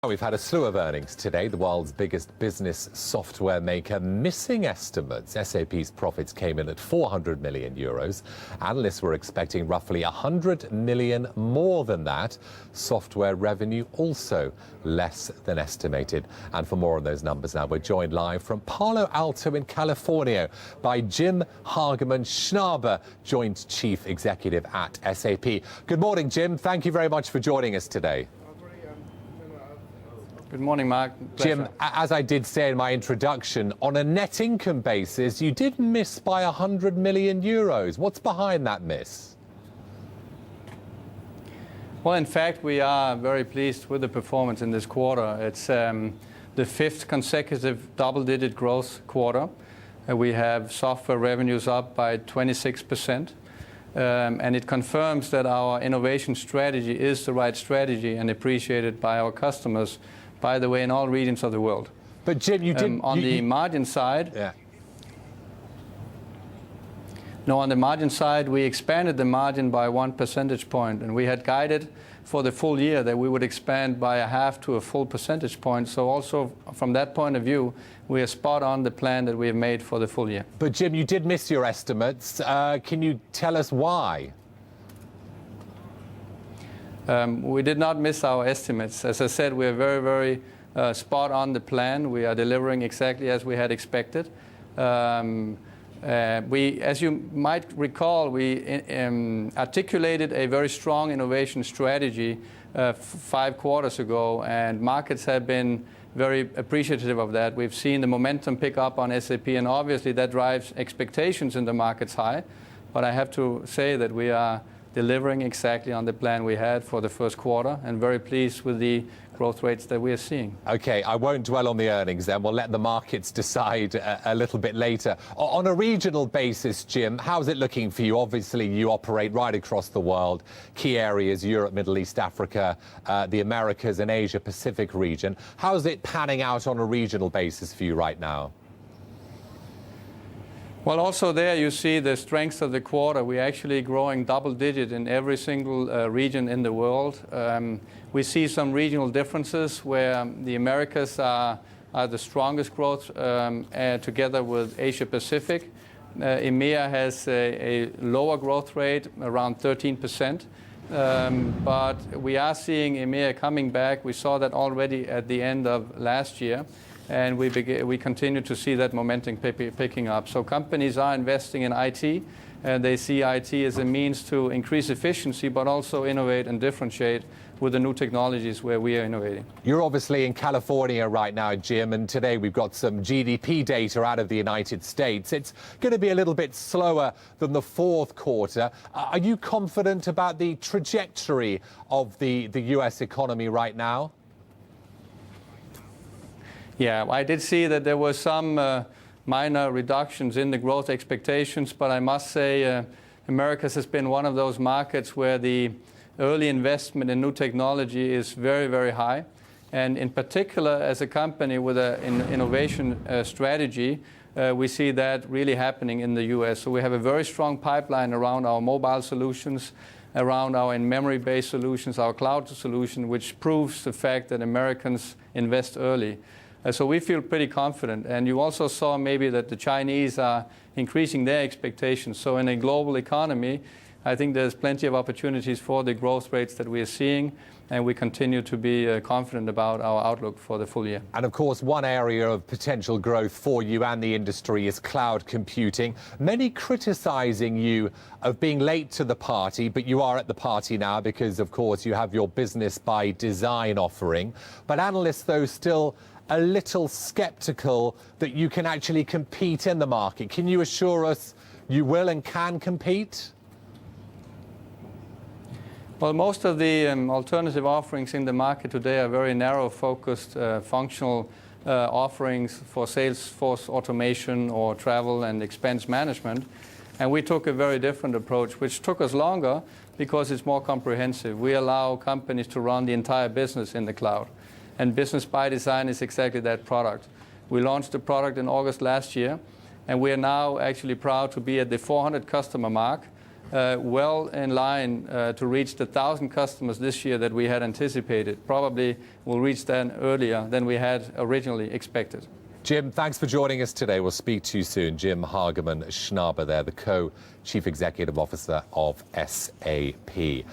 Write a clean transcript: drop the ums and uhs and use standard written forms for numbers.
We've had a slew of earnings today. The world's biggest business software maker missing estimates. SAP's profits came in at 400 million euros. Analysts were expecting roughly 100 million more than that. Software revenue also less than estimated. And for more on those numbers now, we're joined live from Palo Alto in California by Jim Hagemann Snabe, Joint Chief Executive at SAP. Good morning, Jim. Thank you very much for joining us today. Good morning, Mark. Pleasure. Jim, as I did say in my introduction, on a net income basis, you did miss by 100 million euros. What's behind that miss? Well, in fact, we are very pleased with the performance in this quarter. It's the fifth consecutive double-digit growth quarter. We have software revenues up by 26%. And it confirms that our innovation strategy is the right strategy and appreciated by our customers, by the way, in all regions of the world. But Jim, you did on the margin side. Yeah. No, on the margin side, we expanded the margin by 1 percentage point, and we had guided for the full year that we would expand by a half to a full percentage point. So also from that point of view, we are spot on the plan that we have made for the full year. But Jim, you did miss your estimates. Can you tell us why? We did not miss our estimates. As I said, we are very spot on the plan. We are delivering exactly as we had expected. As you might recall, we articulated a very strong innovation strategy 5 quarters ago, and markets have been very appreciative of that. We've seen the momentum pick up on SAP, and obviously that drives expectations in the markets high. But I have to say that we are delivering exactly on the plan we had for the first quarter, and very pleased with the growth rates that we are seeing. Okay, I won't dwell on the earnings then. We'll let the markets decide a little bit later. On a regional basis, Jim, how's it looking for you? Obviously, you operate right across the world. Key areas, Europe, Middle East, Africa, the Americas and Asia Pacific region. How's it panning out on a regional basis for you right now? Well, also there you see the strength of the quarter. We're actually growing double-digit in every single region in the world. We see some regional differences where the Americas are the strongest growth together with Asia Pacific. EMEA has a lower growth rate, around 13%. But we are seeing EMEA coming back. We saw that already at the end of last year. And we continue to see that momentum picking up. So companies are investing in IT, and they see IT as a means to increase efficiency, but also innovate and differentiate with the new technologies where we are innovating. You're obviously in California right now, Jim, and today we've got some GDP data out of the United States. It's going to be a little bit slower than the fourth quarter. Are you confident about the trajectory of the US economy right now? Yeah, I did see that there were some minor reductions in the growth expectations, but I must say Americas has been one of those markets where the early investment in new technology is very high. And in particular, as a company with an innovation strategy, we see that really happening in the US. So we have a very strong pipeline around our mobile solutions, around our in-memory-based solutions, our cloud solution, which proves the fact that Americans invest early. So we feel pretty confident. And you also saw maybe that the Chinese are increasing their expectations. So in a global economy, I think there's plenty of opportunities for the growth rates that we are seeing. And we continue to be confident about our outlook for the full year. And of course, one area of potential growth for you and the industry is cloud computing. Many criticizing you of being late to the party, but you are at the party now because, of course, you have your business by design offering. But analysts, though, still a little skeptical that you can actually compete in the market. Can you assure us you will and can compete? Well, most of the alternative offerings in the market today are very narrow-focused functional offerings for sales force automation or travel and expense management. And we took a very different approach, which took us longer because it's more comprehensive. We allow companies to run the entire business in the cloud. And Business ByDesign is exactly that product. We launched the product in August last year, and we are now actually proud to be at the 400 customer mark. well in line to reach the 1,000 customers this year that we had anticipated. Probably will reach that earlier than we had originally expected. Jim, thanks for joining us today. We'll speak to you soon. Jim Hagemann Snabe there, the co-chief executive officer of SAP.